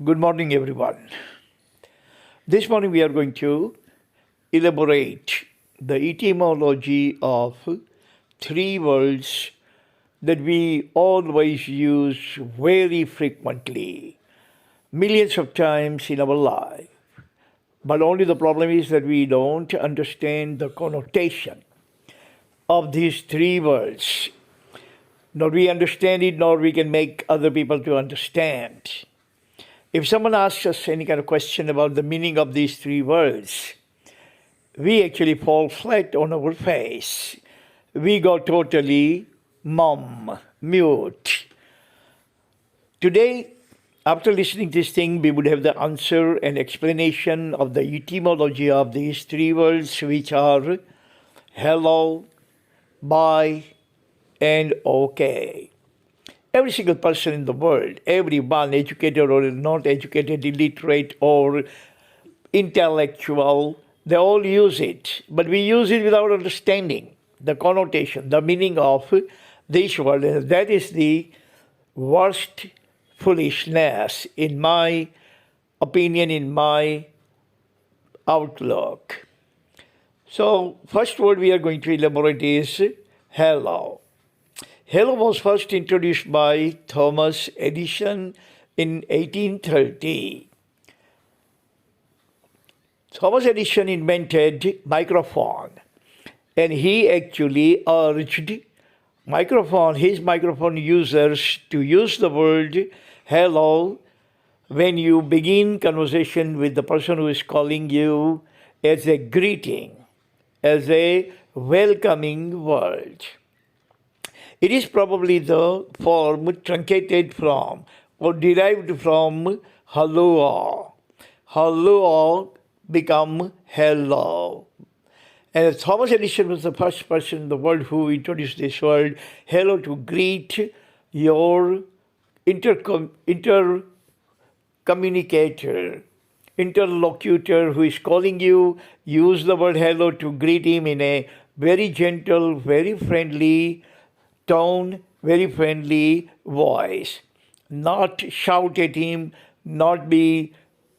Good morning, everyone. This morning we are going to elaborate the etymology of three words that we always use very frequently, millions of times in our life. But only the problem is that we don't understand the connotation of these three words. Nor we understand it, nor we can make other people to understand. If someone asks us any kind of question about the meaning of these three words, we actually fall flat on our face. We go totally mum, mute. Today, after listening to this thing, we would have the answer and explanation of the etymology of these three words, which are hello, bye, and okay. Every single person in the world, everyone, educated or not educated, illiterate or intellectual, they all use it. But we use it without understanding the connotation, the meaning of this word. And that is the worst foolishness, in my opinion, in my outlook. So, first word we are going to elaborate is hello. Hello was first introduced by Thomas Edison in 1830. Thomas Edison invented microphone, and he actually urged his microphone users to use the word hello when you begin conversation with the person who is calling you as a greeting, as a welcoming word. It is probably the form truncated from or derived from hello. Hello become hello. And Thomas Edison was the first person in the world who introduced this word hello to greet your intercommunicator, interlocutor who is calling you. Use the word hello to greet him in a very gentle, very friendly tone, very friendly voice. Not shout at him, not be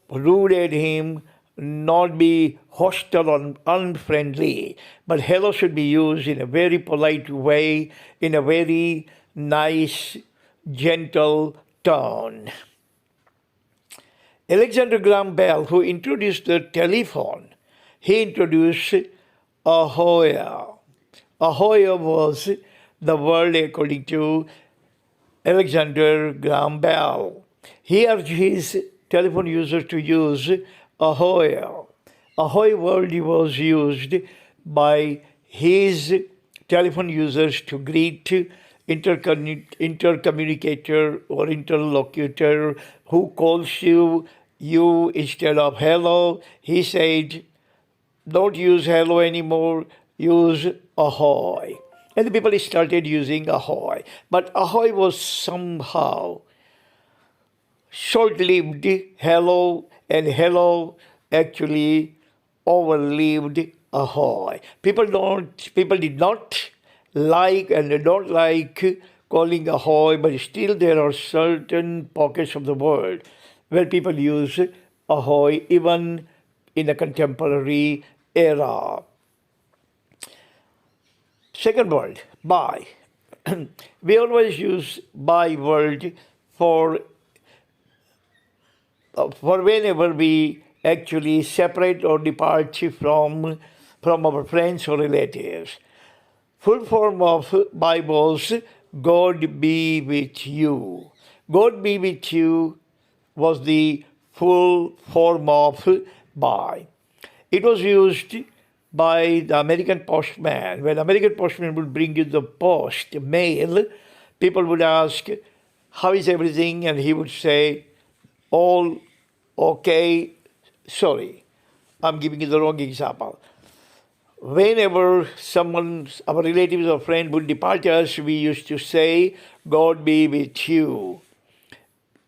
rude at him, not be hostile or unfriendly. But hello should be used in a very polite way, in a very nice, gentle tone. Alexander Graham Bell, who introduced the telephone, he introduced ahoy. Ahoy was the word according to Alexander Graham Bell. He urged his telephone users to use ahoy. Ahoy word was used by his telephone users to greet intercommunicator or interlocutor who calls you instead of hello. He said, don't use hello anymore, use ahoy. And the people started using ahoy. But ahoy was somehow short-lived hello, and hello actually overlived ahoy. People did not like and they don't like calling ahoy, but still there are certain pockets of the world where people use ahoy even in a contemporary era. Second word, bye. We always use bye word for whenever we actually separate or depart from our friends or relatives. Full form of bye was God be with you. God be with you was the full form of bye. It was used by the American postman. When American postman would bring you the post, mail, people would ask, how is everything? And he would say, all okay, sorry. I'm giving you the wrong example. Whenever someone, our relatives or friend would depart us, we used to say, God be with you.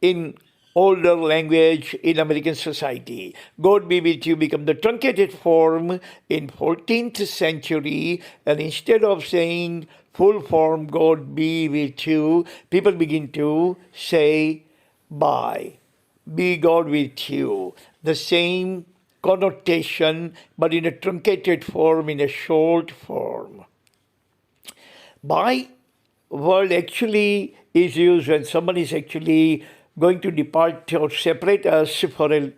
In older language in American society, God be with you become the truncated form in 14th century, and instead of saying full form God be with you, people begin to say bye. be God with you. The same connotation, but in a truncated form, in a short form. By word actually is used when someone is actually going to depart or separate us for a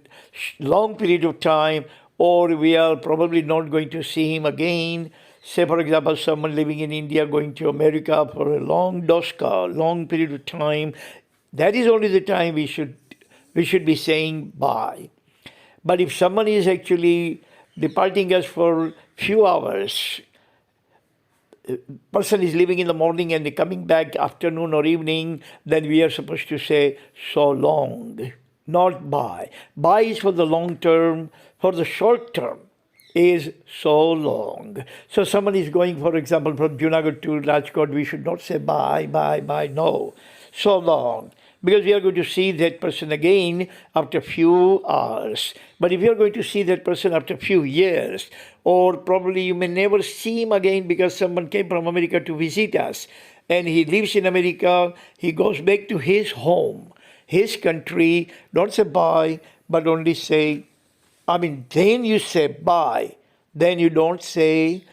long period of time, or we are probably not going to see him again. Say, for example, someone living in India going to America for a long doska, long period of time. That is only the time we should be saying bye. But if someone is actually departing us for few hours, person is leaving in the morning and coming back afternoon or evening, then we are supposed to say so long, not bye. Bye is for the long term, for the short term is so long. So someone is going, for example, from Junagadh to Rajkot, we should not say bye, bye, bye, no, so long. Because we are going to see that person again after few hours. But if you are going to see that person after few years, or probably you may never see him again because someone came from America to visit us, and he lives in America, he goes back to his home, his country, don't say bye, but only say, then you say bye, then you don't say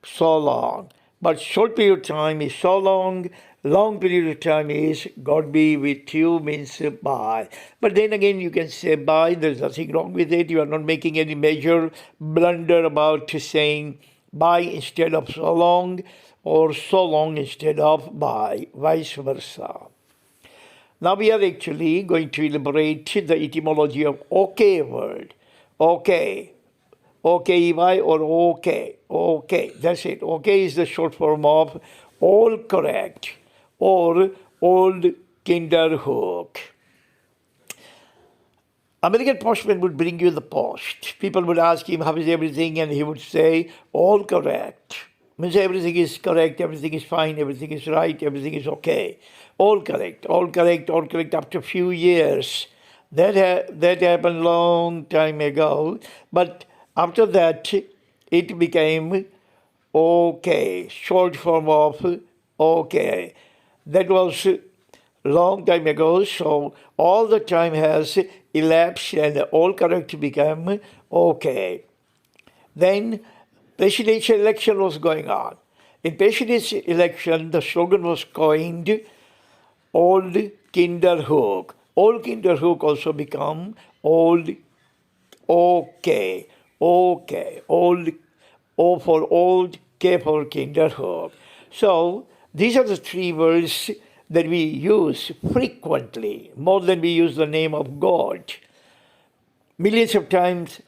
so long. But short period of time is so long, long period of time is God be with you means bye. But then again you can say bye, there's nothing wrong with it. You are not making any major blunder about saying bye instead of so long, or so long instead of bye, vice versa. Now we are actually going to elaborate the etymology of okay word. Okay. Okay, or okay. Okay, that's it. Okay is the short form of all correct or old kinderhook. American postman would bring you the post. People would ask him, how is everything? And he would say, all correct. Means everything is correct, everything is fine, everything is right, everything is okay. All correct, all correct, all correct after a few years. That happened long time ago. But after that, it became okay, short form of okay. That was long time ago, so all the time has elapsed and all correct became okay. Then presidential election was going on. In presidential election, the slogan was coined, old kinderhook. Old kinderhook also become old okay. Okay. Old O for old, K for kinderhook. So these are the three words that we use frequently, more than we use the name of God. Millions of times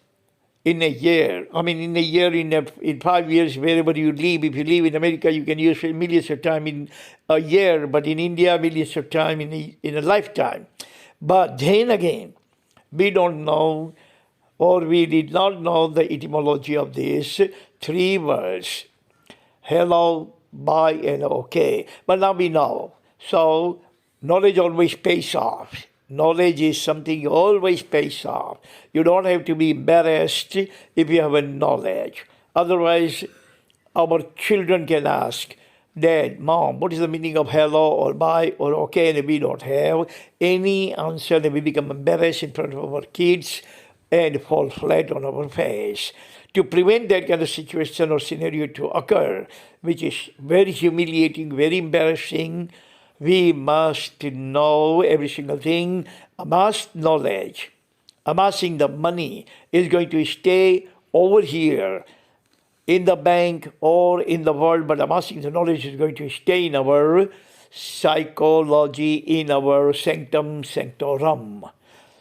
in a year. In 5 years, wherever you live. If you live in America, you can use millions of times in a year, but in India, millions of times in a lifetime. But then again, we don't know, or we did not know the etymology of these three words. Hello, bye, and okay. But now we know. So knowledge always pays off. Knowledge is something always pays off. You don't have to be embarrassed if you have a knowledge. Otherwise, our children can ask, Dad, Mom, what is the meaning of hello or bye or okay? And we don't have any answer, and we become embarrassed in front of our kids and fall flat on our face. To prevent that kind of situation or scenario to occur, which is very humiliating, very embarrassing, we must know every single thing, amass knowledge. Amassing the money is going to stay over here in the bank or in the world, but amassing the knowledge is going to stay in our psychology, in our sanctum sanctorum.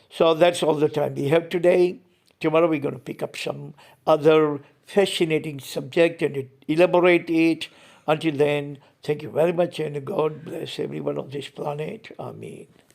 So that's all the time we have today. Tomorrow we're going to pick up some other fascinating subject and elaborate it. Until then, thank you very much and God bless everyone on this planet. Amen.